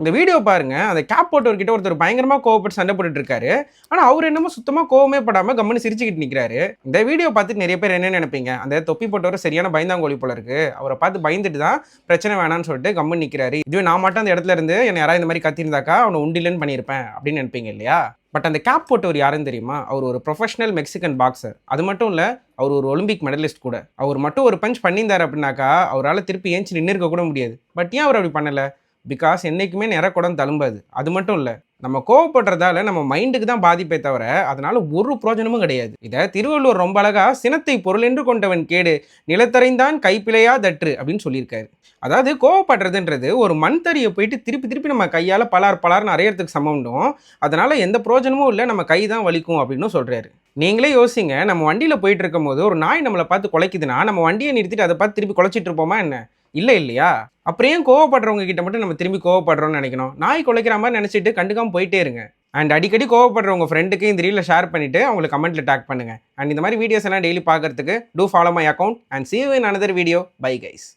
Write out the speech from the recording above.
இந்த வீடியோ பாருங்க. அந்த கேப் போட்டவர்கிட்ட ஒருத்தர் பயங்கரமா கோவப்பட்டு சண்டை போட்டுட்டு இருக்காரு. ஆனா அவரு என்னமோ சுத்தமா கோவமே படாம கம்முனு சிரிச்சுக்கிட்டு நிக்கிறாரு. இந்த வீடியோ பார்த்துட்டு நிறைய பேர் என்ன நினைப்பீங்க? அந்த தொப்பி போட்டவர் சரியான பயந்தாங்கோலி போல இருக்கு. அவரை பார்த்து பயந்துட்டு தான் பிரச்சனை வேணாம்னு சொல்லிட்டு கம்முனு நிக்கிறாரு. இதுவே நான் மட்டும் அந்த இடத்துல இருந்து என்ன யாராவது இந்த மாதிரி கத்தியிருந்தாக்கா அவனை உண்டில்லன்னு பண்ணியிருப்பேன் அப்படின்னு நினைப்பீங்க இல்லையா? பட் அந்த கேப் போட்டவர் யாருன்னு தெரியுமா? அவர் ஒரு ப்ரொஃபஷனல் மெக்சிகன் பாக்ஸர். அது மட்டும் இல்ல, அவர் ஒரு ஒலிம்பிக் மெடலிஸ்ட் கூட. அவர் மட்டும் ஒரு பஞ்ச் பண்ணியிருந்தாரு அப்படின்னாக்கா அவரால் திருப்பி ஏஞ்சி நின்று இருக்க கூட முடியாது. பட் ஏன் அவர் அப்படி பண்ணல? பிகாஸ் என்றைக்குமே நிறக்குடம் தழும்பாது. அது மட்டும் இல்லை, நம்ம கோவப்படுறதால நம்ம மைண்டுக்கு தான் பாதிப்பே தவிர அதனால ஒரு பிரோஜனமும் கிடையாது. இதை திருவள்ளுவர் ரொம்ப அழகா சினத்தை பொருள் என்று கொண்டவன் கேடு நிலத்தரைந்தான் கைப்பிழையா தற்று அப்படின்னு சொல்லியிருக்காரு. அதாவது கோவப்படுறதுன்றது ஒரு மண் தறியை போயிட்டு திருப்பி திருப்பி நம்ம கையால் பலார்னு அரையறதுக்கு சமம்னும், அதனால எந்த பிரோஜனமும் இல்லை, நம்ம கை தான் வலிக்கும் அப்படின்னு சொல்றாரு. நீங்களே யோசிங்க, நம்ம வண்டியில் போயிட்டு இருக்கும் போது ஒரு நாய் நம்மளை பார்த்து குலைக்குதுன்னா நம்ம வண்டியை நிறுத்திட்டு அதை பார்த்து திருப்பி குலைச்சிட்டு இருப்போமா என்ன? இல்லை இல்லையா? அப்புறம் ஏன் கோவப்படுறவங்க கிட்ட மட்டும் நம்ம திரும்பி கோவப்படுறோம்னு நினைக்கணும்? நாய் குலைக்கிற மாதிரி நினச்சிட்டு கண்டுக்காம போயிட்டே இருங்க. அண்ட் அடிக்கடி கோவப்படுற உங்கள் ஃப்ரெண்டுக்கு இந்த ரீலில் ஷேர் பண்ணிவிட்டு அவங்களுக்கு கமெண்ட்டில் டேக் பண்ணுங்கள். அண்ட் இந்த மாதிரி வீடியோஸ் எல்லாம் டெய்லி பார்க்கறதுக்கு to follow my account and see you in another video. Bye guys.